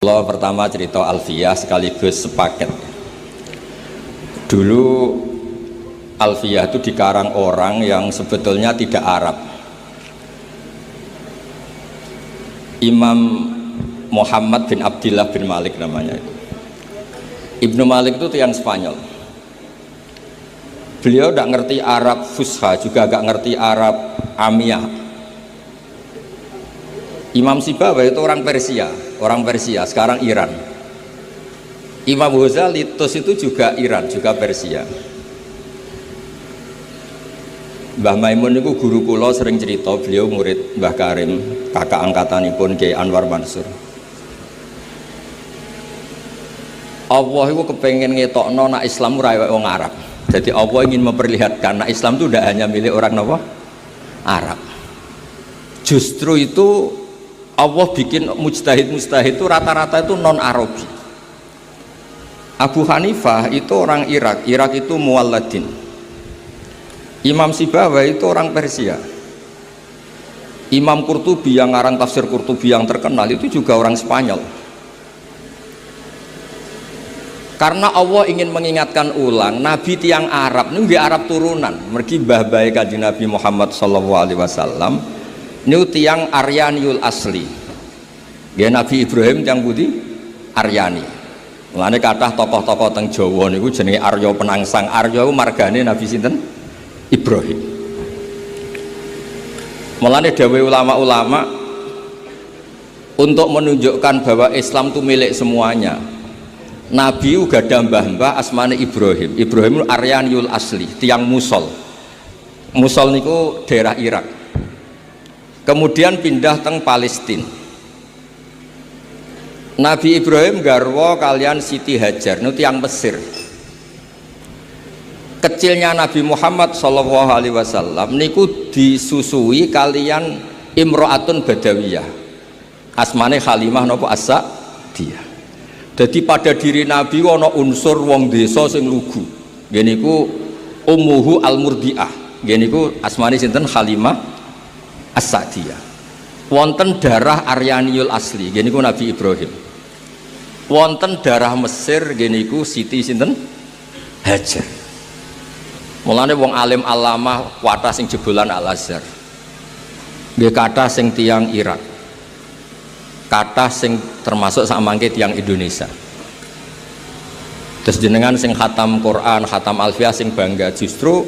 Kalau pertama cerita Alfiyah sekaligus sepaket. Dulu Alfiyah itu dikarang orang yang sebetulnya tidak Arab. Imam Muhammad bin Abdillah bin Malik namanya itu. Ibnu Malik itu tiang Spanyol. Beliau tidak ngerti Arab Fusha, juga gak ngerti Arab Amiyah. Imam Sibawayh itu orang Persia, sekarang Iran. Imam Ghazali itu juga Iran, juga Persia. Mbah Maimun itu guru kula sering cerita, beliau murid Mbah Karim, kakak angkatanipun Kiai Anwar Mansur. Allah itu kepengen ngetokno nak Islam ora wong Arab. Jadi Allah ingin memperlihatkan nak Islam itu tidak hanya milik orang Arab. Justru itu Allah bikin mujtahid itu rata-rata itu non-Arabi. Abu Hanifah itu orang Irak itu Muwalladin. Imam Sibawayh itu orang Persia. Imam Qurtubi yang ngarang tafsir Qurtubi yang terkenal itu juga orang Spanyol. Karena Allah ingin mengingatkan ulang, Nabi tiang Arab, ini Arab turunan, mergi mbah-mbah Kanjeng Nabi Muhammad SAW. Ini tiang Aryaniul asli. Ya Nabi Ibrahim tiang budi Aryani. Mulane kathah tokoh-tokoh teng Jawa niku jenenge Arya Penangsang. Arya ku margane Nabi sinten? Ibrahim. Mulane dawuh ulama-ulama untuk menunjukkan bahwa Islam itu milik semuanya. Nabi uga ada mbah-mbah asmane Ibrahim. Ibrahim Aryaniul asli, tiang Musol. Musol niku daerah Irak. Kemudian pindah teng Palestina. Nabi Ibrahim garwa kalian Siti Hajar niku tiyang Mesir. Kecilnya Nabi Muhammad SAW niku disusui kalian Imro'atun Badawiyah. Asmane Halimah napa As-Sa'diyah. Jadi pada diri Nabi ana unsur wong desa sing lugu. Nggih niku Ummuhu Al-Murdiah. Nggih niku asmane sinten Halimah As-Sa'diyah. Wonten darah Aryaniul asli, gini ku Nabi Ibrahim. Wonten darah Mesir, gini ku Siti sinten Hajar. Mulane wong alim alamah kuatah sing jebolan Al-Azhar. Nggih kathah sing tiyang Irak. Kathah sing termasuk samangke tiyang Indonesia. Terus jenengan sing khatam Quran, khatam Alfiyah sing bangga, justru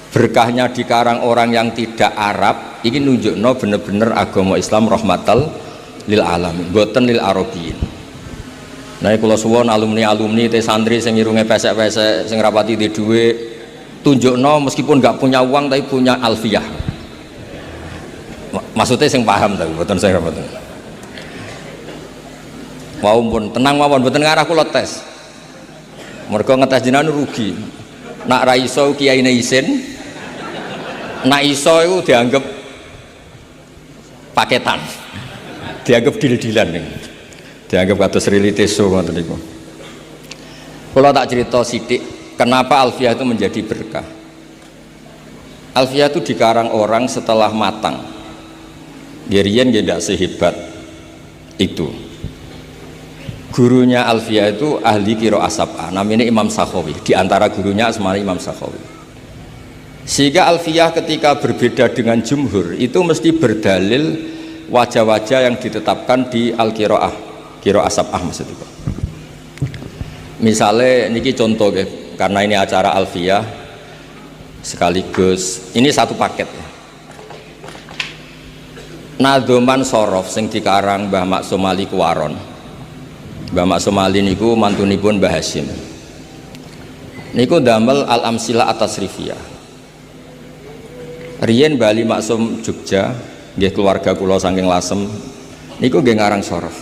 berkahnya dikarang orang yang tidak Arab ini nunjukno bener-bener agama Islam rahmatal lil alamin, boten lil arabiyin. Nah kula suwun alumni-alumni te santri sing irunge pesek-pesek sing rapati di dhuwit tunjukno meskipun nggak punya uang tapi punya Alfiyah. Maksudnya sing paham tapi boten saya boten. Wau pun tenang mawon boten ngarah kula tes. Mergo ngetes jenengan rugi. Nak ra iso kiyaine isin, nak iso itu dianggap paketan, dianggap dil-dilan nih, dianggap kados riliteso ngoten niku. Kalau tak cerita sidik, kenapa Alfiyah itu menjadi berkah? Alfiyah itu dikarang orang setelah matang. Gerian tidak sehebat itu. Gurunya Alfiyah itu ahli qiraah sab'ah, namanya Imam Sakhawi. Di antara gurunya asmane Imam Sakhawi. Sehingga Alfiyah ketika berbeda dengan jumhur itu mesti berdalil wajah-wajah yang ditetapkan di al-qiraah, qiraah sab'ah maksudnya. Misalnya niki contoh karena ini acara Alfiyah sekaligus ini satu paket. Nadhoman Sorof sing dikarang Mbah Maksum Ali Kuwaron. Mbah Maksum Ali niku mantunipun Mbah Hasyim. Niku damel Al-Amsilah At-Tasrifiyah. Riyen Bali Maksum Jogja, nggih keluarga kula saking Lasem, niku nggih ngarang Sorof.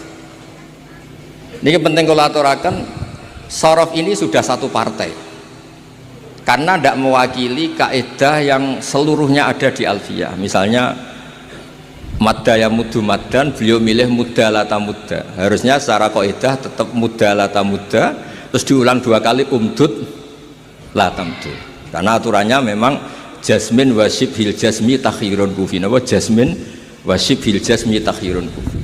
Niki penting kula aturaken, Sorof ini sudah satu partai. Karena tidak mewakili kaidah yang seluruhnya ada di Alfiyah. Misalnya madda ya muddu maddan, beliau milih mudda lata mudda. Harusnya secara kaidah tetap mudda lata mudda, terus diulang dua kali umdud lata muddu. Karena aturannya memang jasmin wasib hil jasmi takhirun kufi. Napa jasmin wasib hil jasmi takhirun kufi.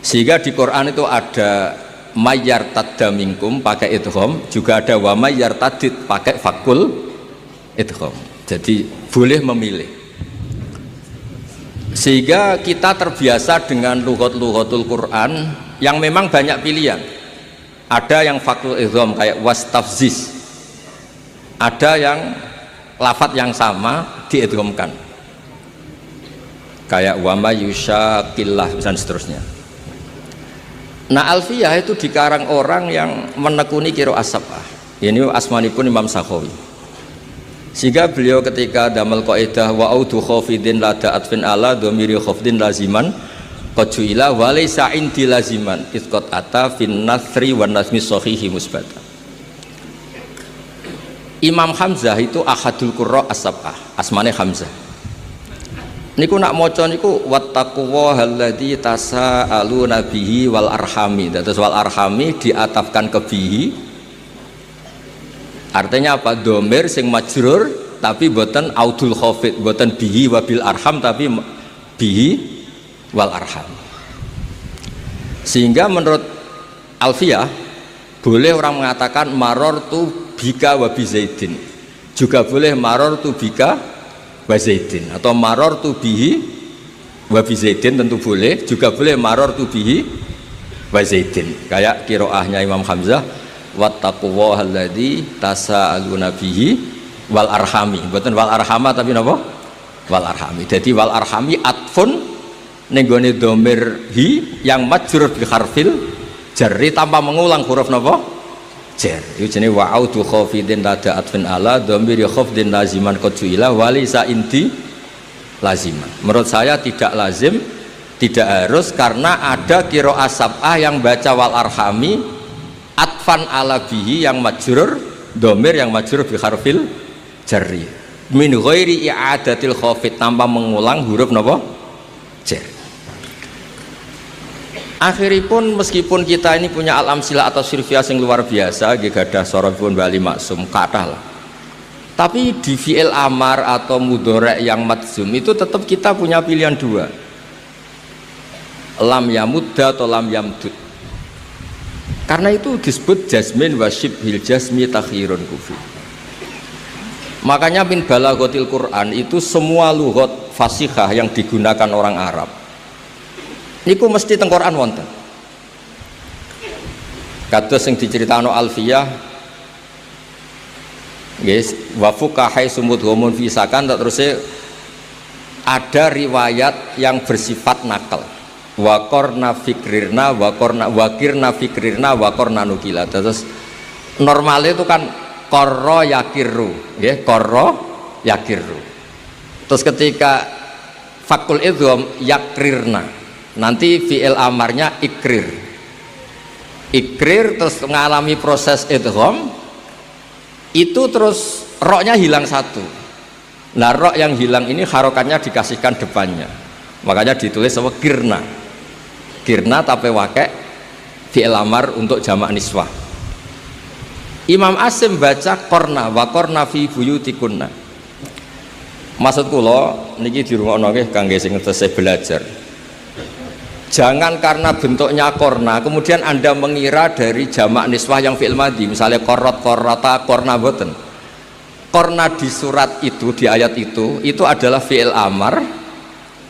Sehingga di Quran itu ada mayyar tadda minkum pakai idgham, juga ada wa mayyar tadid pakai fakul idgham. Jadi boleh memilih. Sehingga kita terbiasa dengan lughat-lughatul Quran yang memang banyak pilihan. Ada yang fakul idgham kayak wastafziz. Ada yang lafadz yang sama diidghamkan. Kayak wa may yushaqillah dan seterusnya. Nah, Alfiyah itu dikarang orang yang menekuni qiraah sab'ah. Ini asmanipun Imam Sakhawi. Sehingga beliau ketika damal qaidah wa audu khafidin la da'atfin ala dhamiri khafdin laziman qad ju'ila wa laysa indi laziman isqat ata fin nasri wan nazmi sahihi musbata. Imam Hamzah itu ahadul qurra as-sab'ah, asmane Hamzah. Niku nak maca niku wattaquwa alladzi tasaaluna bihi wal arhami. Terus wal arhami diatafkan ke bihi. Artinya apa? Domir sing majrur tapi boten audul khafid, boten bihi wabil arham tapi bihi wal arham. Sehingga menurut Alfiyah boleh orang mengatakan marortu bika wa bizaidin. Juga boleh marortu bika wa zaidin atau maror tubihi wa bi zaidin, tentu boleh. Juga boleh maror tubihi wa zaidin, kayak qiraahnya Imam Hamzah wattaquwa alladzi tasaaluna bihi wal arhami, bukan wal arhama tapi napa wal arhami. Jadi wal arhami atfun ning gone dhamir hi yang majrur bi harfil jarri tanpa mengulang huruf napa jar. Itu jenenge wa'audu khafidin lada atfin ala dhamir khafdin laziman qad ju'ila walisa inti laziman. Menurut saya tidak lazim, tidak harus, karena ada qiraah sab'ah yang baca wal arhami atfan ala bihi yang majrur dhamir yang majrur bi harfil jarri min ghairi i'adatil khafid, tanpa mengulang huruf napa jar. Akhiripun meskipun kita ini punya al-amsilah atau sirfiyah yang luar biasa, gadah sorobun bali maksum kathah lah, tapi di fi'il amar atau mudhari' yang madzum itu tetap kita punya pilihan dua, lam yamudda atau lam yamdud, karena itu disebut jazmin wa syibhil jazmi takhirun kufi. Makanya min balaghatil Quran itu semua lughat fasihah yang digunakan orang Arab niku mesti teng Quran wonten. Kados sing diceritakno Alfiyah guys, wa fuqahai sumud homun fisakan, terusé ada riwayat yang bersifat nakal. Wa qarna fikrirna wa qarna wakirna fikrirna wa qarna nukila. Terus normalnya itu kan qarra yakirru, nggih, qarra yakirru. Terus ketika fakul idgham yakrirna, nanti fi'il amarnya ikrir, terus mengalami proses idgham itu, terus roknya hilang satu. Nah, rok yang hilang ini harokatnya dikasihkan depannya, makanya ditulis sama kirna tapi wakai fi'il amar untuk jamak niswah. Imam Asim baca korna wa korna fi buyutikunna. Maksud kula niki dirungokno nggih kangge sing tesih belajar. Jangan karena bentuknya korna kemudian Anda mengira dari jamak niswah yang fi'il madhi, misalnya korot, korata, korna, boten. Korna di surat itu, di ayat itu adalah fi'il amar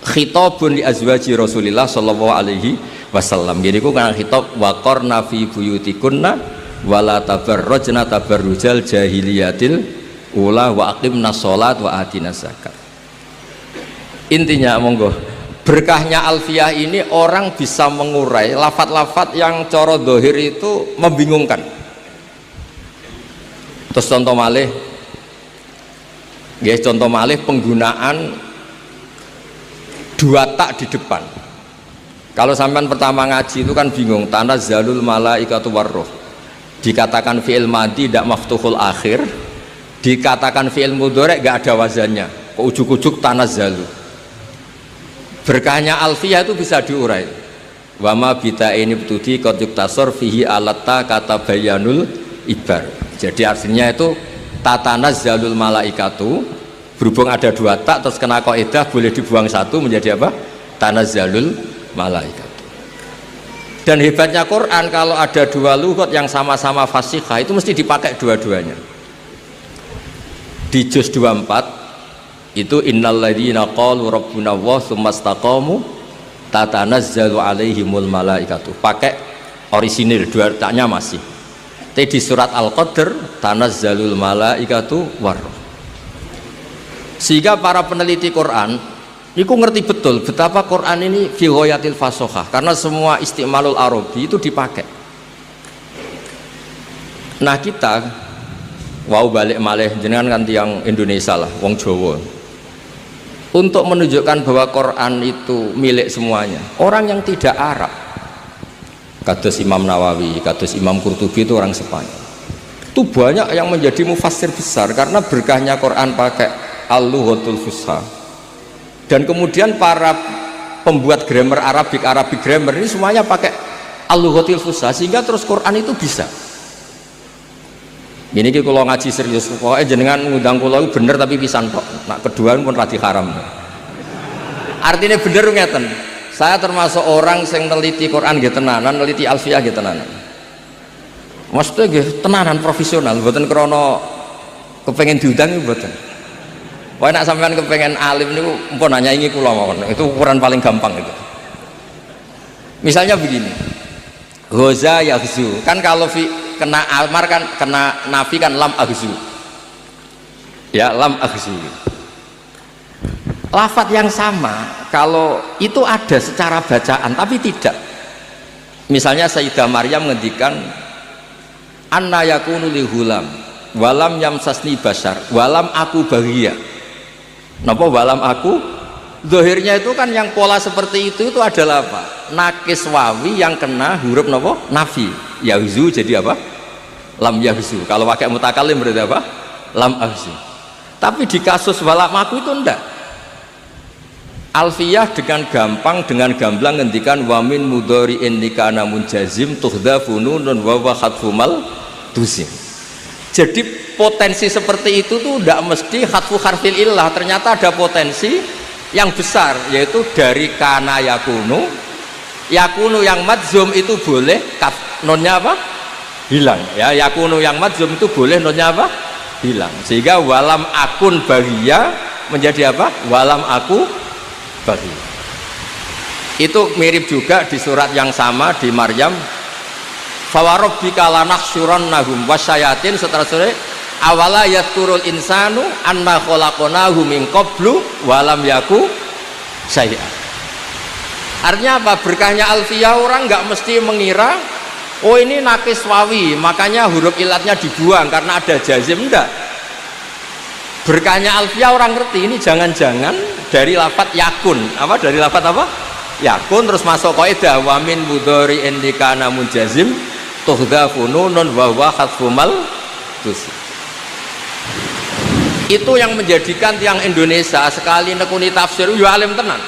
khitabun li azwaji Rasulillah sallallahu alaihi wasallam. Jadi ku kan khitab wa korna fi buyutikunna wala tabarrajna tabarrujal jahiliyatil ula wa aqimna sholat wa atina zakat. Intinya monggo, berkahnya Alfiyah ini orang bisa mengurai lafat-lafat yang coro dohir itu membingungkan. Terus contoh malih, guys, contoh malih penggunaan dua tak di depan. Kalau sampean pertama ngaji itu kan bingung, tanazzalul malaikatu warruh, dikatakan fi'il madhi tidak maftuhul akhir, dikatakan fi'il mudhari' gak ada wazannya, kok ujuk-ujuk tanazzalu. Berkahnya Alfiyah itu bisa diurai. Wama bita ini betudi kotuk tasor fihi alatta kata bayanul ibar. Jadi artinya itu tatanazzalul malaikatu, berhubung ada dua tak terus kena kaidah boleh dibuang satu menjadi apa? Tanazzalul malaikatu. Dan hebatnya Quran, kalau ada dua lughat yang sama-sama fasihah itu mesti dipakai dua-duanya. Di juz 24 itu innalladzina qalu rabbuna Allah tsumma istaqamu tatanazzalu alaihimul malaikatu, pakai orisinil dua letaknya masih. Tapi di surat Al-Qadr tanazzalul malaikatu war. Sehingga para peneliti Quran itu ngerti betul betapa Quran ini fi ghayatil fasohah, karena semua istimalul arabi itu dipakai. Nah kita wow balik malih jenengan kan tiang Indonesia lah, wong Jawa, untuk menunjukkan bahwa Quran itu milik semuanya. Orang yang tidak Arab, kados Imam Nawawi, kados Imam Qurtubi itu orang Spanyol, itu banyak yang menjadi mufassir besar karena berkahnya Quran pakai al-lughatul fusha. Dan kemudian para pembuat grammar Arabic grammar ini semuanya pakai al-lughatil fusha, sehingga terus Quran itu bisa. Ini kalau ngaji serius, pokoknya jenengan ngundang kula bener tapi pisan kok. Nak kedua pun radi haram. Artinya bener ngeten. Saya termasuk orang yang neliti Quran nggih tenanan, neliti alfiah nggih tenanan. Maksudnya nggih tenanan profesional, mboten krana kepengen diundang mboten. Wah nak sampean kepengen alim niku mpun nyanyi kula mawon. Itu ukuran paling gampang itu. Misalnya begini. Ghaza yaghzu. Kan kalau kena amar kan kena nafi kan lam aghzu. Ya, lam aghzu. Lafaz yang sama kalau itu ada secara bacaan tapi tidak. Misalnya Sayyidah Maryam ngendikan anna yakunu li hulam walam yamsasni bashar walam aku baghia. Napa walam aku? Zahirnya itu kan yang pola seperti itu adalah apa? Nakis wawi yang kena huruf napa? Nafi. Yahzu jadi apa? Lam yahzu. Kalau pakai mutakalim berarti apa? Lam ahzu. Tapi di kasus walam aku itu enggak. Alfiyah dengan gampang, dengan gamblang ngendikan wamin mudhari'in nikana munjazim tuhdhafu nunun wa wa khatfumal tuzim. Jadi potensi seperti itu tuh tidak mesti khatfu harfil illah, ternyata ada potensi yang besar, yaitu dari kana yakunu yang madzum itu boleh nonnya apa? Hilang ya, yakunu yang madzum itu boleh nonnya apa? Hilang, sehingga walam akun baghia menjadi apa? Walam aku baghia. Itu mirip juga di surat yang sama di Maryam, fawarabbika lanahsyurannahum wasyayatin, seterusnya awala yadhkurul insanu anna khalaqnahu min qablu walam yaku syai'a. Artinya apa? Berkahnya alfiyah, orang nggak mesti mengira oh ini nakis wawi makanya huruf ilatnya dibuang karena ada jazim, enggak. Berkahnya alfiyah orang ngerti ini jangan-jangan dari lafat yakun, apa dari lafat apa? Yakun, terus masuk kaidah wa min mudhari'in likana munjazim tuhdhafu nunun wa huwa khatfumal tuzim. Itu yang menjadikan tiang Indonesia sekali nekuni tafsir yo alim tenan.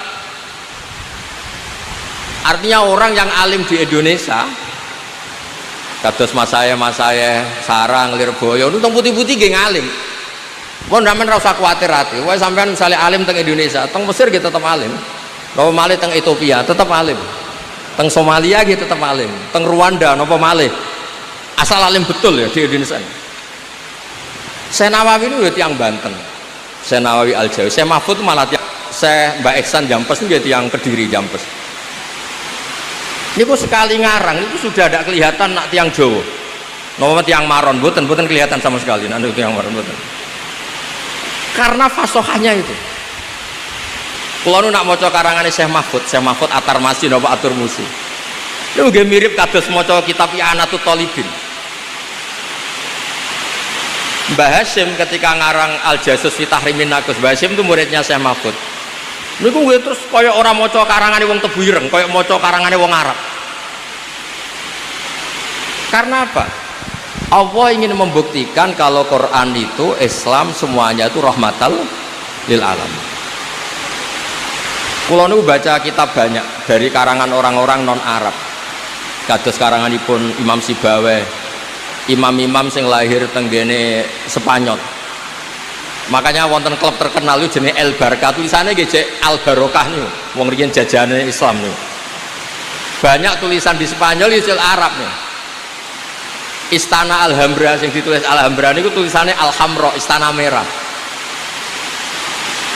Artinya orang yang alim di Indonesia kados mas saya Sarang Lirboyo itu putih-putih nggih ngalim. Pun sampean ora usah kuwatir ati. Wae sampean misalnya alim teng Indonesia, teng Mesir gitu tetap alim. Napa malih teng Ethiopia tetap alim. Teng Somalia gitu tetap alim. Teng Rwanda napa malih. Asal alim betul ya di Indonesia. Syekh Nawawi itu tiang Banten, Syekh Nawawi Al-Jawi. Syekh Mahfud malah tiang, Syekh Mbak Eksan Jampes itu tiang Kediri Jampes. Ini kok sekali ngarang itu sudah ada kelihatan nak tiang Jawa. Nama tiang Maron, buatan kelihatan sama sekali. Nanti tiang Maron buatan. Karena fasohanya itu. Kalau nu nak maca karangannya Syekh Mahfud Atar Masi napa Atur Musi. Itu nggih mirip kados maca kitab I'anatut Thalibin. Mbah Hasyim ketika ngarang Al-Jasus fi Tahrimin Naqus, Mbah Hasyim itu muridnya Syekh Mahfud. Niku nggih terus kaya ora maca karangane wong Tebu Ireng, kaya maca karangane wong Arab. Karena apa? Allah ingin membuktikan kalau Quran itu Islam semuanya itu rahmatal lil alam. Kula niku baca kitab banyak dari karangan orang-orang non Arab. Kados karanganipun Imam Sibawe, imam-imam sing lahir tenggene Spanyol. Makanya wonten klub terkenal itu jenenge El Barca, tulisannya nggih Al Barokah niku. Wong riyen jajane Islam niku. Banyak tulisan di Spanyol istilah Arab nih. Istana Alhambra yang ditulis Alhambra itu tulisannya Alhamra, istana merah.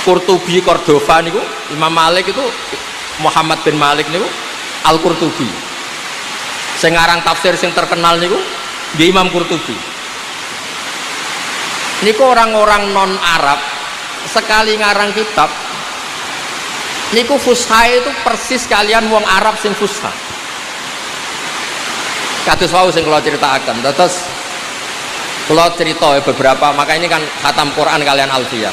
Qurtubi Cordova niku Imam Malik itu Muhammad bin Malik niku Al-Qurtubi. Sing aran tafsir sing terkenal niku nggih Imam Qurtubi. Niku orang-orang non Arab sekali ngarang kitab niku fusha itu persis kalian wong Arab sing fusha. Kados wau sing kula critakaken. Terus kula cerita beberapa, maka ini kan khatam Quran kalian Alfiyah.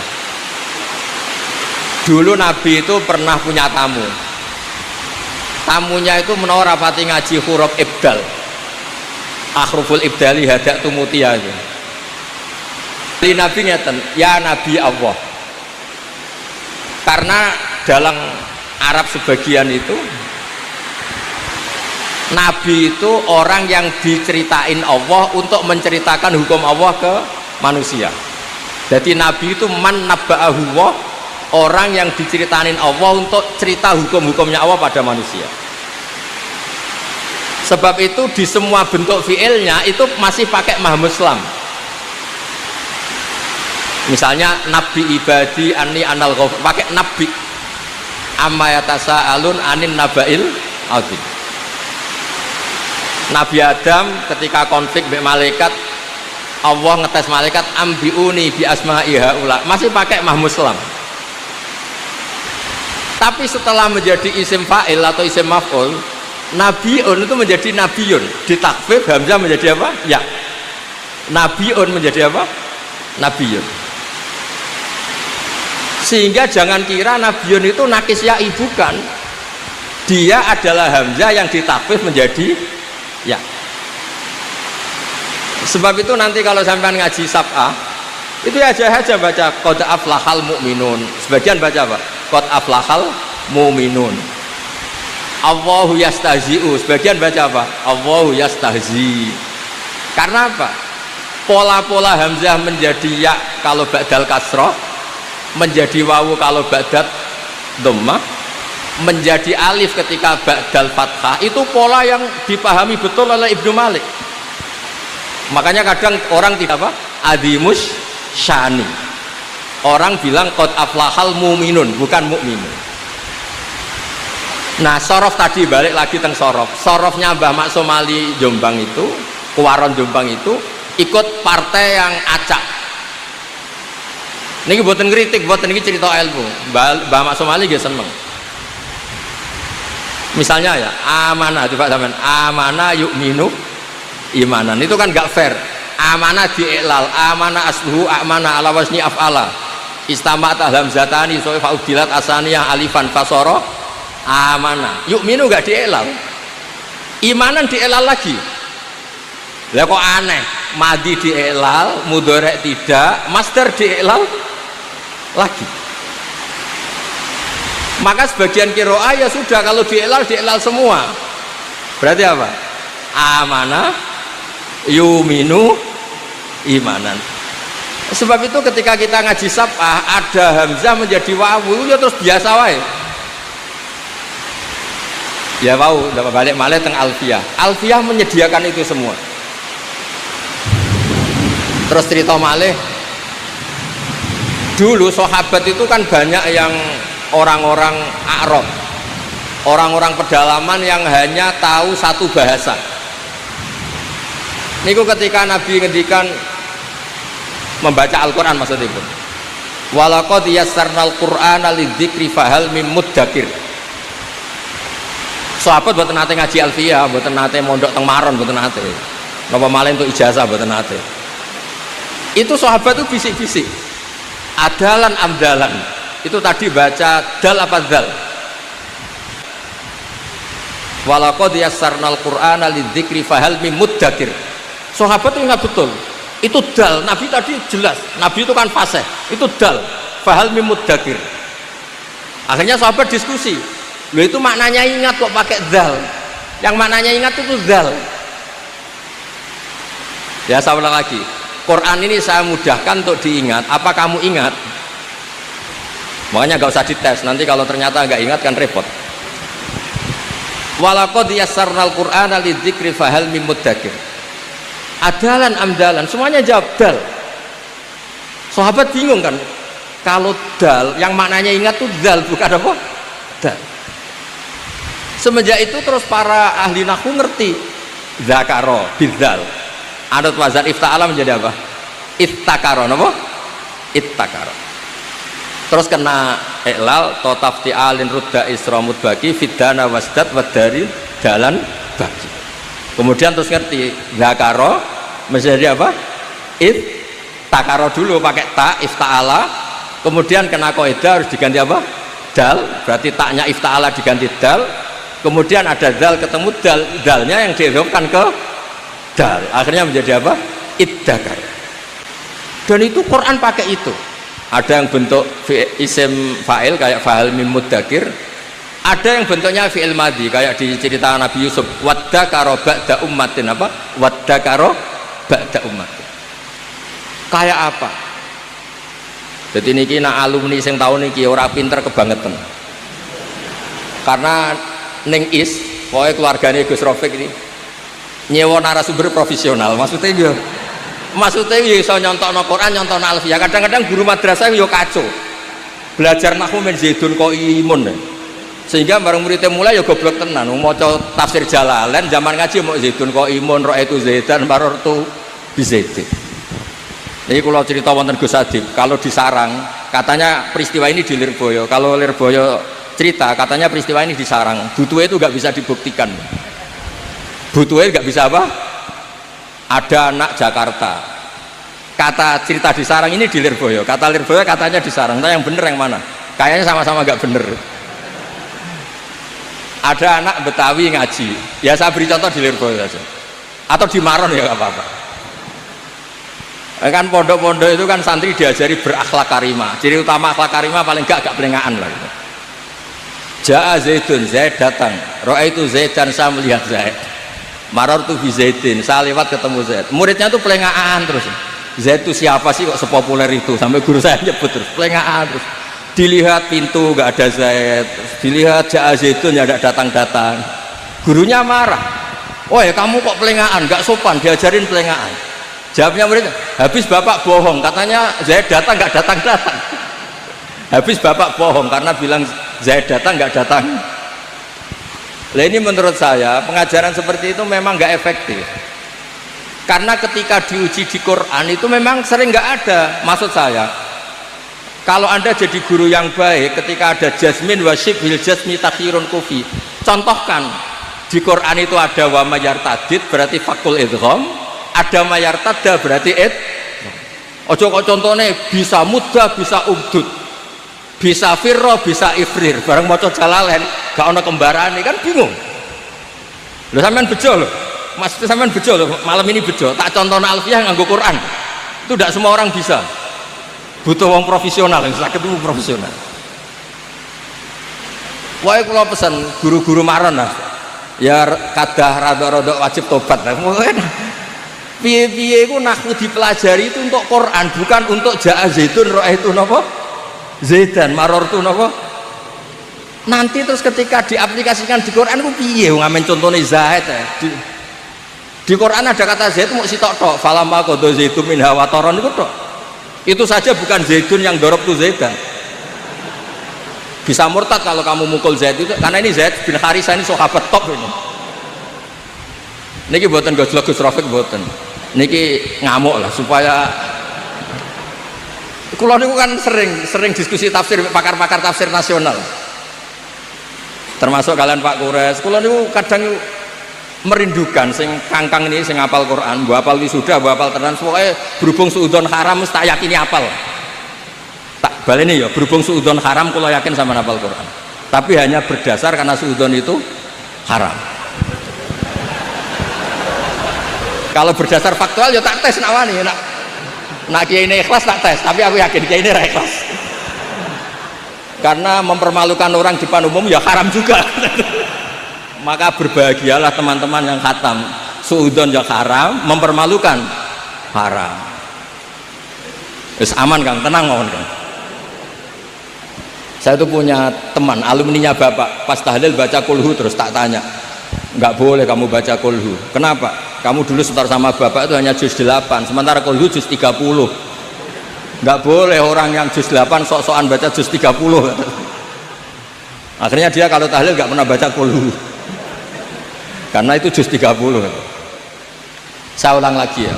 Dulu Nabi itu pernah punya tamu. Tamunya itu menawa rapati ngaji huruf ibdal. Akhruful ibdali hadak tumutia itu. Di Nabi ngeten, ya Nabi Allah. Karena dalam Arab sebagian itu Nabi itu orang yang diceritain Allah untuk menceritakan hukum Allah ke manusia. Jadi Nabi itu man nabba'ahu Allah, orang yang diceritain Allah untuk cerita hukum-hukumnya Allah pada manusia. Sebab itu di semua bentuk fiilnya itu masih pakai mahmuslam. Misalnya Nabi ibadi anni anal ghafur, pakai nabi. Amma yatasaalun anin nabail azim. Nabi Adam ketika konflik dengan malaikat, Allah ngetes malaikat ambiuni bi asma'i haula, masih pakai mahmuslam. Tapi setelah menjadi isim fa'il atau isim maf'ul, nabiun itu menjadi nabiyun, ditakfif hamzah menjadi apa? Ya. Nabiun menjadi apa? Nabiyun. Sehingga jangan kira nabiyun itu nakis ya'i, bukan. Dia adalah hamzah yang ditakfif menjadi ya. Sebab itu nanti kalau sampai ngaji sab'ah itu aja baca qad aflahal mu'minun. Sebagian baca apa? Qad aflahal mu'minun. Allahu yastahzi'u. Sebagian baca apa? Allahu yastahzi. Karena apa? Pola-pola hamzah menjadi ya kalau ba'dal kasrah, menjadi wawu kalau ba'dal dhammah, menjadi alif ketika ba'dal fathah, itu pola yang dipahami betul oleh Ibnu Malik. Makanya kadang orang tidak apa? Adimus syani. Orang bilang qad aflahal mu'minun, bukan mu'minun. Nah, sorof tadi balik lagi teng sorof. Sorofnya Mbah Maksum Ali Jombang itu, Kuwaron Jombang itu ikut partai yang acak. Niki boten kritik, boten niki cerita ilmu. Mbah Maksum Ali nggih seneng. Misalnya ya, amanah itu Pak Saman, amanah yu'minu imanan, itu kan gak fair. Amanah di'iklal, amanah asluhu, amanah ala wasni af'ala, istama'at hamzatani so'i fa'udilat asaniyah alifan fasoro, amanah. Yu'minu gak di'iklal, imanan di'iklal lagi. Lah kok aneh, madi di'iklal, mudhari' tidak, masdar di'iklal lagi. Maka sebagian kiroah ya sudah, kalau dielal semua. Berarti apa? Amanah yuminu imanan. Sebab itu ketika kita ngaji sab'ah ada hamzah menjadi wawu, ya terus biasa wae. Ya wawu, dapat balik malih teng Alfiyah. Alfiyah menyediakan itu semua. Terus cerita malih, dulu sahabat itu kan banyak yang orang-orang Arab, orang-orang pedalaman yang hanya tahu satu bahasa. Niku ketika Nabi ngendikan membaca Al-Quran maksudnya pun, walaqad yassarnal Qur'ana lidzikri fahal mim muddakir. Sahabat boten nate ngaji Alfiyah, boten nate mondok teng Maron, boten nate. Napa malih untuk ijazah boten nate. Itu sahabat itu bisik-bisik. Adalan amdalan. Itu tadi baca dal apa dal? Walaqad yassarnal Qur'ana lidzikri fahal mim muddakir. Sahabat itu ingat betul. Itu dal, Nabi tadi jelas. Nabi itu kan fasih. Itu dal, fahal mim muddakir. Akhirnya sahabat diskusi. Loh itu maknanya ingat kok pakai dal. Yang maknanya ingat itu dal. Ya saya ulang lagi. Quran ini saya mudahkan untuk diingat. Apa kamu ingat? Makanya gak usah dites, nanti kalau ternyata nggak ingat kan repot. Walaqad yassarnal Qur'ana lidzikri fahal mim mudzakir. Adalan amdalan, semuanya jawab dal. Sahabat bingung kan, kalau dal yang maknanya ingat tuh dal, bukan apa? Dal. Semenjak itu terus para ahli nahwu ngerti zakaro bidzal. Adat wazan ifta'ala menjadi apa? Ittakaro, apa? Ittakaro. Terus kena iklal to tafti'alin rudda isra mudbaki fidana wasdat wadari dalan bagi. Kemudian terus ngerti zakaro menjadi apa? Takaro dulu pakai ta ifta'ala, kemudian kena kaidah harus diganti apa? Dal, berarti taknya ifta'ala diganti dal, kemudian ada dal ketemu dal, dalnya yang diidhofkan ke dal, akhirnya menjadi apa? Iddakar. Dan itu Quran pakai itu. Ada yang bentuk isim fa'il kayak fa'al mim mudzakir, ada yang bentuknya fi'il madhi kayak di cerita Nabi Yusuf, waddakaro ba'da ummatin, apa? Waddakaro ba'da ummatin. Kayak apa? Jadi niki nak alumni sing tahun niki ora pinter kebangetan. Karena ning is, pokoknya keluarganya Gus Rafiq ini nyewa narasumber profesional. Maksudnya ya iso nyontokno Quran, nyontokno alfiyah. Kadang-kadang guru madrasah yo kacau. Belajar nahwu men Zaidun kok imun. Sehingga bareng muridnya mulai ya goblok tenan. Maca tafsir Jalalain zaman ngaji mau Zaidun kok imun, ra'aitu Zaidan marartu bi Zaidin. Ini kalau cerita wonten Gus Adib, kalau di Sarang katanya peristiwa ini di Lirboyo. Kalau Lirboyo cerita katanya peristiwa ini di Sarang. Butuhnya itu nggak bisa dibuktikan. Butuhnya nggak bisa apa? Ada anak Jakarta. Kata cerita di Sarang ini di Lirboyo. Kata Lirboyo katanya di Sarang. Nah yang bener yang mana? Kayaknya sama-sama nggak bener. Ada anak Betawi ngaji. Ya saya beri contoh di Lirboyo saja. Atau di Maron ya nggak apa-apa. Kan pondok-pondok itu kan santri diajari berakhlak karimah. Ciri utama akhlak karimah paling enggak pelengahan lah gitu. Ja'a Zaidun, Zaid datang. Ra'aitu Zaidan, saya melihat Zaid. Marartu bi Zaidin, saya lewat ketemu Zaid. Muridnya tuh pelengahan terus. Zaid itu siapa sih kok sepopuler itu? Sampai guru saya nyebut terus pelengahan terus. Dilihat pintu enggak ada Zaid. Dilihat Ja'a Zaidun ya enggak datang-datang. Gurunya marah. Oh ya kamu kok pelengahan, enggak sopan diajarin pelengahan. Jawabnya murid, habis bapak bohong, katanya Zaid datang nggak datang-datang. Habis bapak bohong karena bilang Zaid datang nggak datang. Nah ini menurut saya pengajaran seperti itu memang nggak efektif. Karena ketika diuji di Quran itu memang sering nggak ada. Maksud saya, kalau anda jadi guru yang baik, ketika ada jasmin wasyib bil jasmi takhirun kufi, contohkan di Quran itu ada wa mayartadid berarti fakul idgham. Ada mayartada berarti ojo kok contohnya bisa mudah bisa ubdud bisa firro bisa ifrir bareng maca Jalalain gak ono kembaran kan bingung lho sampean bejo lho maksudnya sampean bejo lho malam ini bejo tak contoh alfiyah nganggo Quran itu tidak semua orang bisa butuh wong profesional yang sakit itu profesional. Wah kalau pesan guru-guru Maron lah ya kadah rada-rada wajib tobat lah piye-piye itu nahwu dipelajari itu untuk Quran bukan untuk Ja'a Zaidun ra'aitu napa Zaidan marartu napa. Nanti terus ketika diaplikasikan di Quran itu piye ngamen contohnya Zaid di Quran ada kata Zaid mau sitok tok falamma qadha Zaidun minha wataron itu tok itu saja bukan Zaidun yang dorop tuh Zaidan. Bisa murtad kalau kamu mukul Zaid itu karena ini Zaid bin Harisah ini sahabat top ini. Niki buatan Gus Rafiq buatan. Niki ngamuk lah supaya kula niku kan sering diskusi tafsir pakar-pakar tafsir nasional. Termasuk kalian Pak Kures. Kula niku kadang merindukan sing kangkang ini sing hafal Quran, mbok hafal wisuda, mbok hafal tenan pokoke berhubung suudzon haram mesti tak yakini hafal. Tak baleni ya, berhubung suudzon haram kula yakin sama hafal Quran. Tapi hanya berdasar karena suudzon itu haram. Kalau berdasar faktual ya tak tes nak wani nak kiai ini ikhlas tak tes tapi aku yakin kiai ini ikhlas karena mempermalukan orang depan umum ya haram juga. Maka berbahagialah teman-teman yang khatam suudzon yang haram mempermalukan haram. Terus aman Kang, tenang mohon Kang. Saya tuh punya teman alumninya bapak pas tahlil baca kulhu terus tak tanya nggak boleh kamu baca kulhu. Kenapa? Kamu dulu setor sama bapak itu hanya juz 8, sementara kulhu juz 30. Nggak boleh orang yang juz 8 sok-sokan baca juz 30. Akhirnya dia kalau tahlil nggak pernah baca kulhu, karena itu juz 30. Saya ulang lagi ya,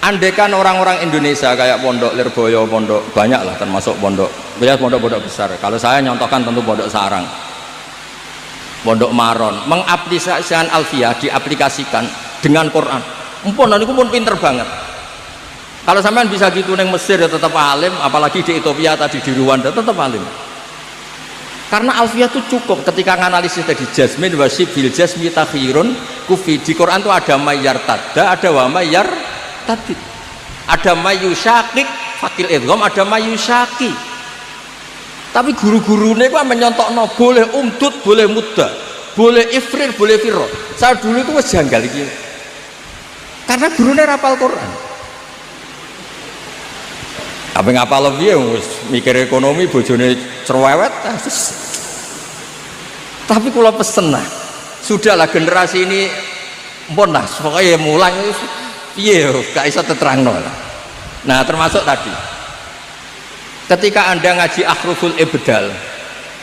andaikan orang-orang Indonesia kayak Pondok Lirboyo, pondok banyak lah, termasuk pondok besar. Kalau saya nyontohkan tentu Pondok Sarang, Pondok Maron, mengaplikasikan Alfiyah, diaplikasikan dengan Quran. Mumpun niku pun pinter banget. Kalau sampean bisa gitu neng Mesir ya tetap alim, apalagi di Ethiopia tadi di Rwanda tetap alim. Karena Alfiyah itu cukup ketika nganalisis tadi jazmin wasib bil jazmi takhirun kufi. Di Quran itu ada mayyar tadda, ada wa mayyar tadid, ada mayyusyakik fakil idgham, ada mayyusyaki. Tapi guru-gurunya kan menyontokno boleh umdud, boleh muda, boleh ifrir, boleh firro. Saya dulu itu wes janggal iki, karena gurunya rapal Quran. Apa ngapal lebih mikir ekonomi bojone cerewet. Tapi kalau pesen lah, sudahlah generasi ini pun lah pokoknya mulai iya gak bisa terang. Nah termasuk tadi ketika anda ngaji akhruful ibdal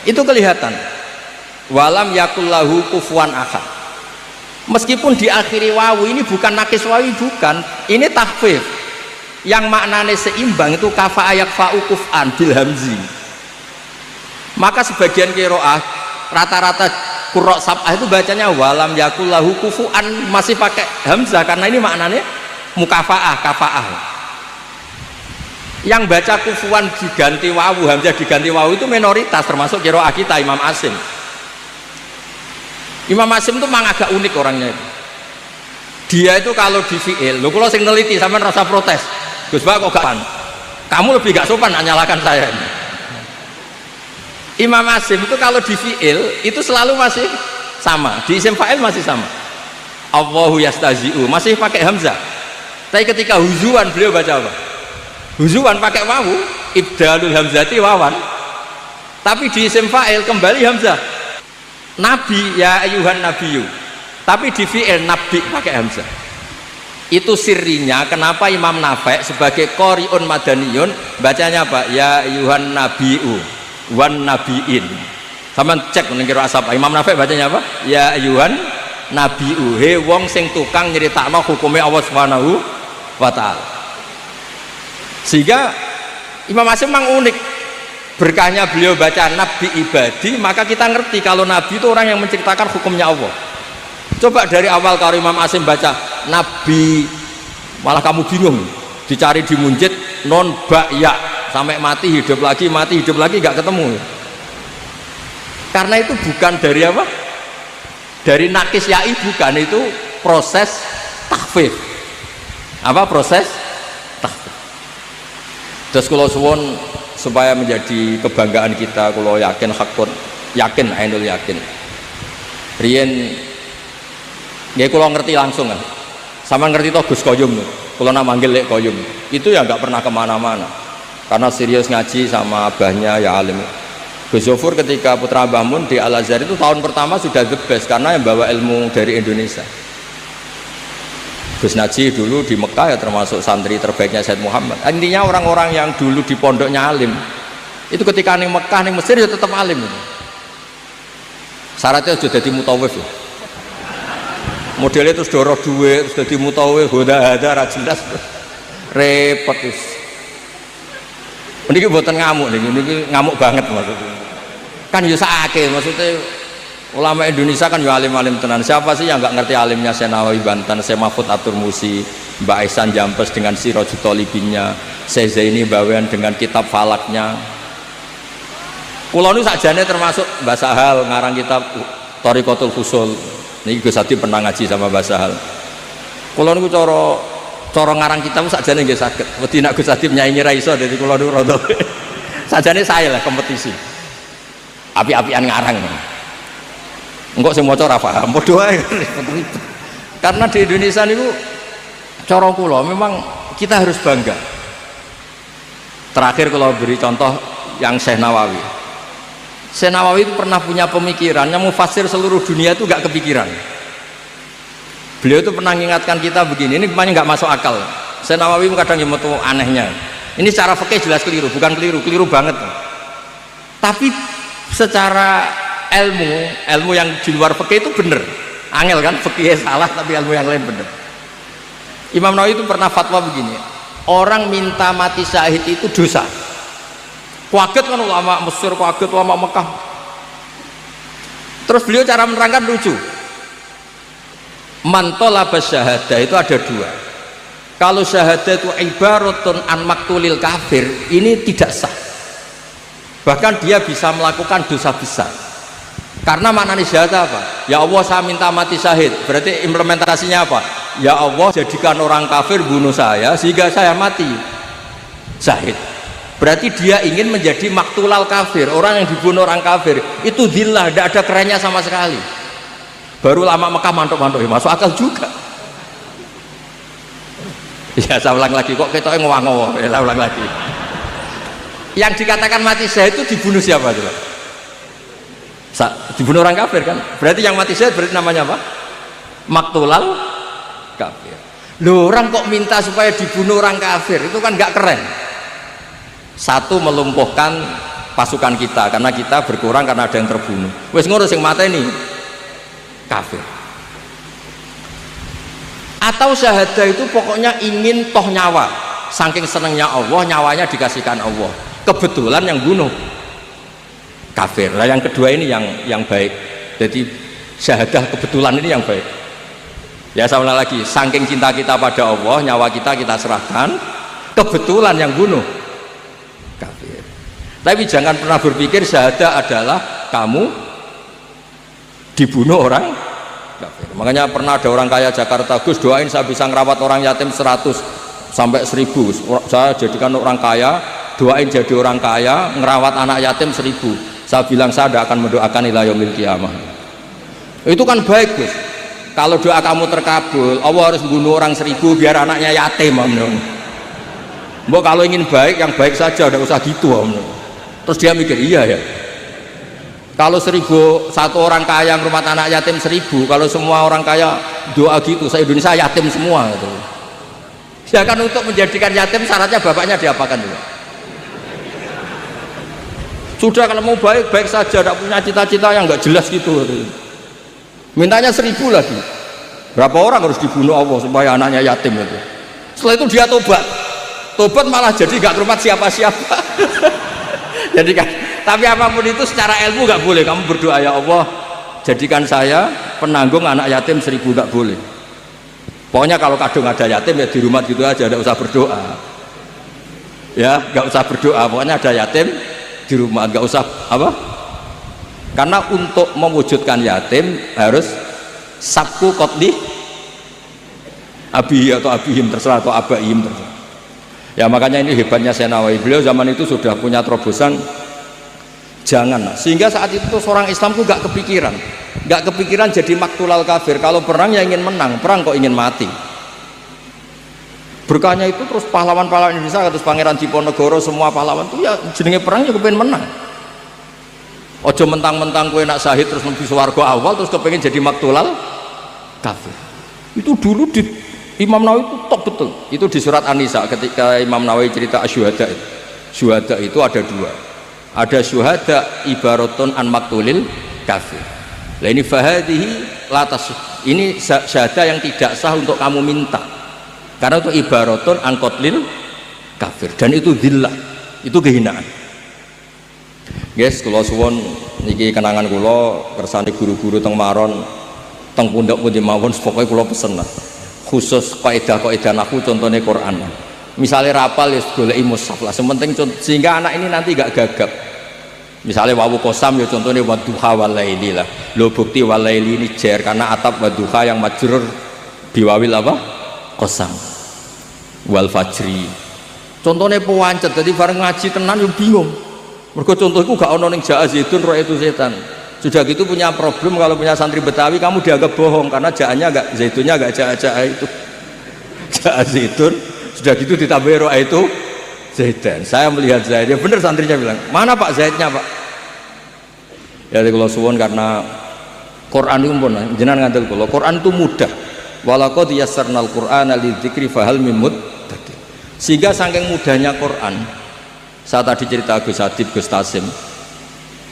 itu kelihatan walam yakullahu kufuwan ahad, meskipun diakhiri wawu ini bukan nakis wawi, bukan, ini takhfif yang maknanya seimbang, itu kafa ayak fa'u kuf'an bil hamzi. Maka sebagian qiraah rata-rata qurra sab'ah itu bacanya walam yakullahu kufu'an masih pakai hamzah, karena ini maknanya mukafaah, kafaah. Yang baca kufuan diganti wawu, hamzah diganti wawu itu minoritas, termasuk qiraah kita Imam Asim. Imam Asim itu memang agak unik orangnya itu. Dia itu kalau di fi'il, lho kalau sing neliti sampean rasa protes, Gus Pak kok gak sopan? Kamu lebih gak sopan nyalakan saya ini. Imam Asim itu kalau di fi'il itu selalu masih sama, di isim fa'il masih sama. Allahu yastazi'u masih pakai hamzah. Tapi ketika huzuan beliau baca apa? Huzuan pakai wawu, ibdalul hamzati wawan. Tapi di isim fa'il kembali hamzah. Nabi ya ayuhan nabiyyu. Tapi di fi'il nabi pakai hamzah. Itu sirinya kenapa Imam Nafi' sebagai qori'un madaniyun bacanya apa? Ya ayuhan nabiyyu wan nabiin. Sama cek menengkira asap. Imam Nafi' bacanya apa? Ya ayuhan nabiyyu. He wong sing tukang nyeritakno hukumnya Allah Subhanahu wa ta'ala. Sehingga Imam Asim memang unik, berkahnya beliau baca nabi ibadi, maka kita ngerti kalau nabi itu orang yang menceritakan hukumnya Allah. Coba dari awal kalau Imam Asim baca nabi, malah kamu bingung, dicari di munjid non ba'ya sampai mati hidup lagi gak ketemu. Karena itu bukan dari apa? Dari nakis ya'i, bukan, itu proses takhfif. Apa proses takhfif? Terus kalau suwon supaya menjadi kebanggaan kita, kalau yakin hakun, yakin ainul yakin. Riyen ya kalau ngerti langsung kan, sama ngerti toh Gus Koyum, kalau nama manggil Lek Koyum, itu ya nggak pernah kemana-mana, karena serius ngaji sama abahnya ya alim. Gus Zofur ketika putra Mbah Mun di Al Azhar itu tahun pertama sudah the best karena yang bawa ilmu dari Indonesia. Gus Najih dulu di Mekah ya termasuk santri terbaiknya Said Muhammad. Intinya orang-orang yang dulu di pondoknya alim itu ketika ning Mekah ning Mesir ya tetap alim. Syaratnya sudah jadi mutawif ya. Modelnya terus dorong duit, terus jadi mutawif, hoda-hada, jelas, repot terus. Ini buatan ngamuk nih, ini ngamuk banget maksudnya. Kan ya sakit maksudnya. Ulama Indonesia kan ya alim-alim tenan. Siapa sih yang nggak ngerti alimnya Syekh Nawawi Banten, Syekh Mahfud At-Turmusi, Mbak Ihsan Jampes dengan Sirajul Talibinnya, Syekh Zaini Bawean dengan kitab falaknya. Kulo nu sakjane termasuk Mbah Sahal ngarang kitab Thariqatul Fusul. Niki Gus Hadi pernah ngaji sama Mbah Sahal. Kulo niku cara ngarang kitab sakjane nggih saged. Wedi nek Gus Hadi nyaingi ra iso, dadi kulo niku rada. Sakjane saya lah kompetisi. Api-apian ngarang. Enggak semua cara paham, bodoh aja. Karena di Indonesia niku cara kula memang kita harus bangga. Terakhir kalau beri contoh yang Syekh Nawawi. Syekh Nawawi itu pernah punya pemikiran yang mufasir seluruh dunia itu gak kepikiran. Beliau itu pernah mengingatkan kita begini, ini kemana nggak masuk akal. Syekh Nawawi kadang yang mau anehnya. Ini secara fikih jelas keliru, bukan keliru banget. Tapi secara ilmu yang di luar fikih itu bener. Angel kan, fikihnya salah tapi ilmu yang lain bener. Imam Nawawi itu pernah fatwa begini, orang minta mati syahid itu dosa. Kaget kan ulama Mesir, kaget ulama Mekah. Terus beliau cara menerangkan lucu. Man talaba syahadah itu ada dua. Kalau syahadah itu ibaratun an maktulil kafir, ini tidak sah. Bahkan dia bisa melakukan dosa besar. Karena maknanya syahadah apa? Ya Allah saya minta mati syahid. Berarti implementasinya apa? Ya Allah jadikan orang kafir bunuh saya sehingga saya mati syahid. Berarti dia ingin menjadi maktulal kafir, orang yang dibunuh orang kafir. Itu dhillah, tidak ada kerennya sama sekali. Baru lama Mekah mantuk-mantuk, ya masuk akal juga. Ya saya ulang lagi, kok kita ngowah-ngowah, ya saya ulang lagi. Yang dikatakan mati syahid itu dibunuh siapa coba? Dibunuh orang kafir kan? Berarti yang mati syahid berarti namanya apa? Maktulal kafir. Loh, orang kok minta supaya dibunuh orang kafir, itu kan gak keren. Satu, melumpuhkan pasukan kita karena kita berkurang karena ada yang terbunuh. Wes ngurus yang mata ini kafir. Atau syahadah itu pokoknya ingin toh nyawa, saking senengnya Allah, nyawanya dikasihkan Allah. Kebetulan yang bunuh kafir. Nah yang kedua ini yang baik. Jadi syahadah kebetulan ini yang baik. Ya sama lagi, saking cinta kita pada Allah, nyawa kita serahkan. Kebetulan yang bunuh kafir. Tapi jangan pernah berpikir syahadah adalah kamu dibunuh orang kafir. Makanya pernah ada orang kaya Jakarta, Gus doain saya bisa ngerawat orang yatim 100 sampai 1000. Saya jadikan orang kaya, doain jadi orang kaya, ngerawat anak yatim 1000. Saya bilang saya tidak akan mendoakan ila yaumil qiyamah. Itu kan baik Gus. Kalau doa kamu terkabul, Allah harus bunuh orang 1000 biar anaknya yatim. Mbok kalau ingin baik, yang baik saja, tidak usah gitu. Terus dia mikir, iya ya. Kalau 1 orang kaya rumah anak yatim 1000, kalau semua orang kaya doa gitu, saya Indonesia yatim semua gitu. Sedangkan untuk menjadikan yatim syaratnya bapaknya diapakan dulu? Sudah kalau mau baik saja, tidak punya cita-cita yang nggak jelas gitu. Mintanya 1000 lagi. Berapa orang harus dibunuh Allah supaya anaknya yatim itu? Setelah itu dia tobat malah jadi nggak hormat siapa-siapa. Jadi kan, tapi apapun itu secara ilmu nggak boleh. Kamu berdoa ya Allah jadikan saya penanggung anak yatim 1000, nggak boleh. Pokoknya kalau kadang ada yatim ya di rumah gitu aja, nggak usah berdoa. Ya nggak usah berdoa. Pokoknya ada yatim di rumah, nggak usah apa? Karena untuk mewujudkan yatim harus sabku qotli abihi atau abihim terserah atau abaihim terserah. Ya makanya ini hebatnya Syekh Nawawi, beliau zaman itu sudah punya terobosan jangan, sehingga saat itu seorang Islam tuh gak kepikiran jadi maktulal kafir. Kalau perang ya ingin menang, perang kok ingin mati. Berkahnya itu terus pahlawan-pahlawan Indonesia, terus Pangeran Diponegoro, semua pahlawan itu ya jenenge perang ya kepengen menang. Ojo mentang-mentang kowe nak syahid terus mlebu swarga awal terus kepengen jadi maktulal kafir. Itu dulu di Imam Nawawi itu top betul. Itu di surat An-Nisa ketika Imam Nawawi cerita syuhada itu. Syuhada itu ada dua. Ada syuhada ibaratun an maktulil kafir. Nah ini fahadihi latas. Ini syahada yang tidak sah untuk kamu minta. Karena itu ibaratun an qatlil kafir dan itu dhillah. Itu kehinaan. Guys, kula suwun niki kenangan kula kersane guru-guru teng Maron, teng pundhak pundi mawon pokoke kula pesen lah. Khusus kaidah-kaidah nahwu contohnya Quran. Misalnya rapal ya goleki mushaf lah. Sementing sehingga anak ini nanti gak gagap. Misalnya wawu qasam ya contohnya wadduha walaili lah. Lo bukti walaili ini jar karena atap wadduha yang majrur biwawil apa? Qasam. Wal fajri. Contohnya pewancet, jadi bareng ngaji tenan yo bingung. Mergo contohku gak ono ning jaa zaitun roh itu setan. Sudah gitu punya problem kalau punya santri Betawi kamu dianggap bohong karena jaannya enggak zaitunnya enggak jaa itu. Jaa zaitun sudah gitu ditambah roh itu zaitan. Saya melihat zaitnya bener, santrinya bilang, "Mana Pak zaitnya, Pak?" Jadi kalau suwon karena Quran itu pun jenengan ngandel kula Quran itu mudah. Walaqad yassarnal Qur'ana lidzikri fahal mim muddakir. Sehingga saking mudahnya Quran, saya tadi cerita Gus Adib, Gus Tasim,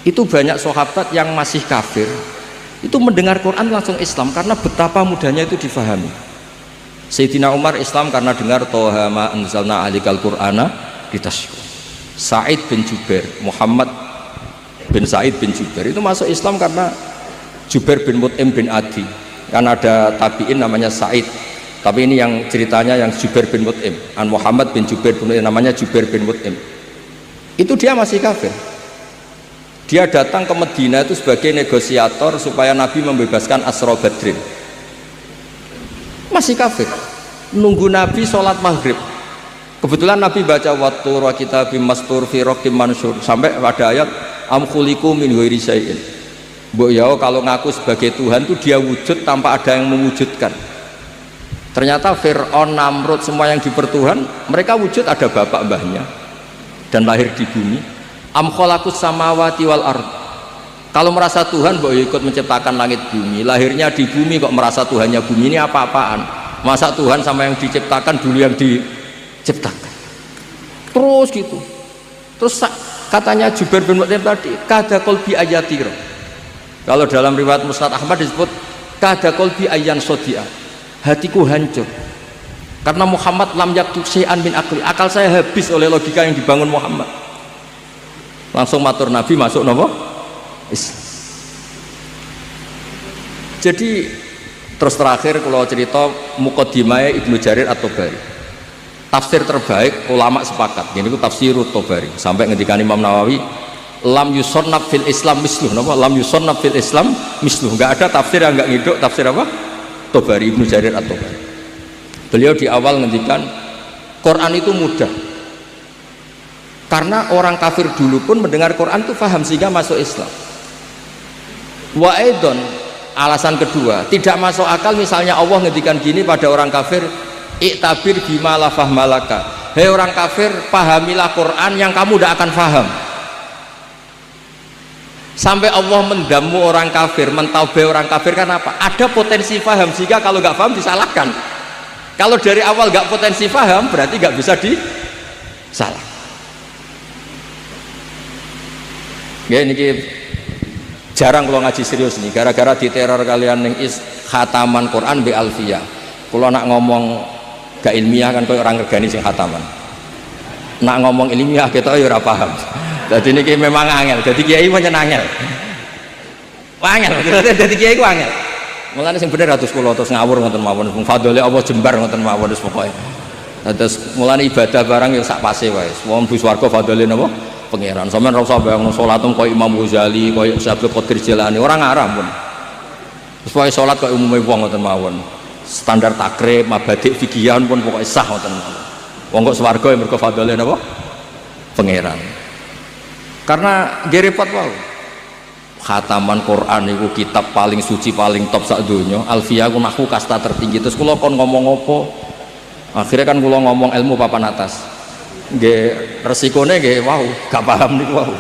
itu banyak sahabat yang masih kafir itu mendengar Quran langsung Islam karena betapa mudahnya itu difahami. Sayyidina Umar Islam karena dengar Toha ma anzalna alikal Qur'ana litashqa. Sa'id bin Jubair, Muhammad bin Sa'id bin Jubair itu masuk Islam karena Jubair bin Mut'im bin Adi. Kan ada tabi'in namanya Sa'id, tapi ini yang ceritanya yang Jubair bin Mut'im, an Muhammad bin Jubair bin Mut'im, namanya Jubair bin Mut'im. Itu dia masih kafir. Dia datang ke Medina itu sebagai negosiator supaya Nabi membebaskan Asra Badrin. Masih kafir, nunggu Nabi sholat maghrib. Kebetulan Nabi baca wattur wa kitabim mastur fi raqim mansur sampai pada ayat am khuliqu min ghairi syai'in. Mbok ya kalau ngaku sebagai Tuhan itu dia wujud tanpa ada yang mewujudkan. Ternyata Fir'aun, Namrud, semua yang dipertuhan mereka wujud ada bapak mbahnya dan lahir di bumi. Am khalaqus samawati wal ard. Kalau merasa Tuhan mbok ikut menciptakan langit bumi, lahirnya di bumi kok merasa Tuhannya bumi, ini apa-apaan? Masa Tuhan sama yang diciptakan dulu yang diciptakan. Terus gitu. Terus katanya Jubair bin Mut'im tadi kada qalbi ayatira. Kalau dalam riwayat Musnad Ahmad disebut kada qalbi ayyan sodia, hatiku hancur karena Muhammad lam yaktub syai'an min akli, akal saya habis oleh logika yang dibangun Muhammad. Langsung matur Nabi masuk nopo Islam. Jadi terus terakhir kalau cerita muqaddimah Ibnu Jarir At-Tabari, tafsir terbaik ulama sepakat ini itu tafsirut Tabari sampai ngendikan Imam Nawawi lam yusannaf fil Islam misluh, napa lam yusannaf fil Islam misluh, enggak ada tafsir yang enggak ngiduk tafsir apa? Tabari, Ibnu Jarir At-Tabari. Beliau di awal ngendikan Quran itu mudah. Karena orang kafir dulu pun mendengar Quran itu paham sehingga masuk Islam. Wa aidon, alasan kedua, tidak masuk akal misalnya Allah ngendikan gini pada orang kafir, iktabir bima la fahmalaka. Hei orang kafir, pahamilah Quran yang kamu tidak akan paham. Sampai Allah mendamu orang kafir, mentaubai orang kafir kan apa? Ada potensi paham sehingga kalau nggak paham disalahkan. Kalau dari awal nggak potensi paham berarti nggak bisa disalah. Ya ini jarang kalau ngaji serius nih, gara-gara diteror kalian yang khataman Quran bi alfiyah. Kalau nak ngomong gak ilmiah kan kau orang regani sing khataman. Nak ngomong ilmiah kita ya ora paham. Jadi ini memang angel, jadi kiai macam angel, jadi kiai ku angel. Mulane sing bener atus kula terus ngawur ngoten mawon, fadhole Allah jembar ngoten mawon wis pokoke. Terus mulane ibadah barang ya sak pase wae. Wong bu swarga fadhole napa? Pangeran. Sampeyan ora usah bayangno salatum koyo Imam Ghazali, koyo Syekh Qadir Jilani, ora ngarah pun. Terus wae salat koyo umume wong ngoten mawon. Standar takrib, mabadik fikihan pun pokoke sah ngoten mawon. Wong kok swarga ya mergo fadhole napa? Pangeran. Karena repot wow. Khataman Quran itu kitab paling suci paling top sak donya. Alfiyah ku nahwu kasta tertinggi. Terus kula kon ngomong apa? Akhirnya kan kula ngomong ilmu papan atas. Nggih resikone nggih wow, gak paham niku wow.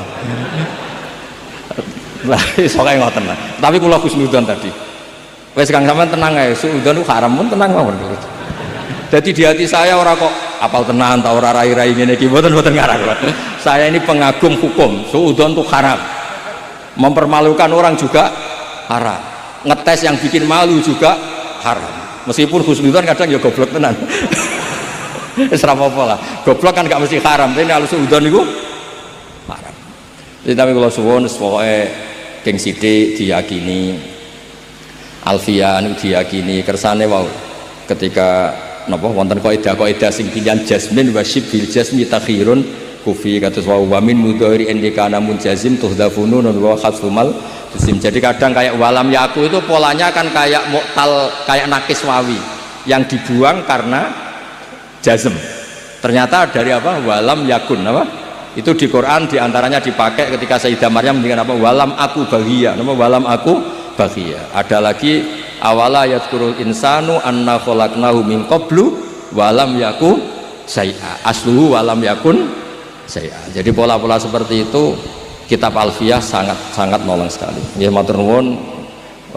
Lah iso kae ngoten lah. Tapi kula husnudzon tadi. Wis Kang sampean tenang ae, suudzon ku haram pun tenang mawon. Jadi di hati saya orang kok apal tenan ta ora rai-rai ngene iki mboten ngarah. Saya ini pengagum hukum, suudzon itu haram. Mempermalukan orang juga haram. Ngetes yang bikin malu juga haram. Meskipun husnudzon kadang ya goblok tenan. Wis ora apa-apa lah. Goblok kan gak mesti haram, tapi kalau suudzon niku haram. Jadi tapi kalau suwun pokoke geng sithik diyakini alfiah niku diyakini kersane wau ketika napa wonten kaidah sing pilihan jasmin wa syibbil jasmi takhirun kufi kados wa min mudhari indikana munjazim tuhdafunun wa khasfumal jisim. Jadi kadang kayak walam yaku itu polanya kan kayak mu'tal, kayak nakis wawi yang dibuang karena jazm. Ternyata dari apa? Walam yakun apa? Itu di Quran diantaranya dipakai ketika Sayyidah Maryam dengan apa? Walam aku bahagia. Nama walam aku bahagia. Ada lagi awala yadkurul insanu anna khalaqnahu min qablu walam yaku syai'a asluhu walam yakun syai'a. Jadi pola-pola seperti itu kitab Alfiyah sangat nolong sekali. Nggih matur nuwun,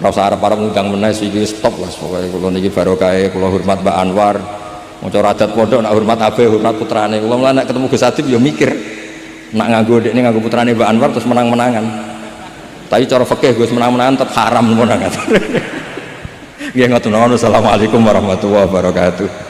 ora usah arep-arep ngundang meneh iki stop lah pokoke kula niki barokah kula hormat Mbak Anwar. Maca adat pondok nak hormat abe hormat putrane. Kula mulai nek ketemu Gus Adib ya mikir nak nganggo dekne nganggo putrane Mbak Anwar terus menang-menangan. Tapi cara fikih Gus menang-menangan tetep haram ngono kan. Nggih ngoten. Assalamualaikum warahmatullahi wabarakatuh.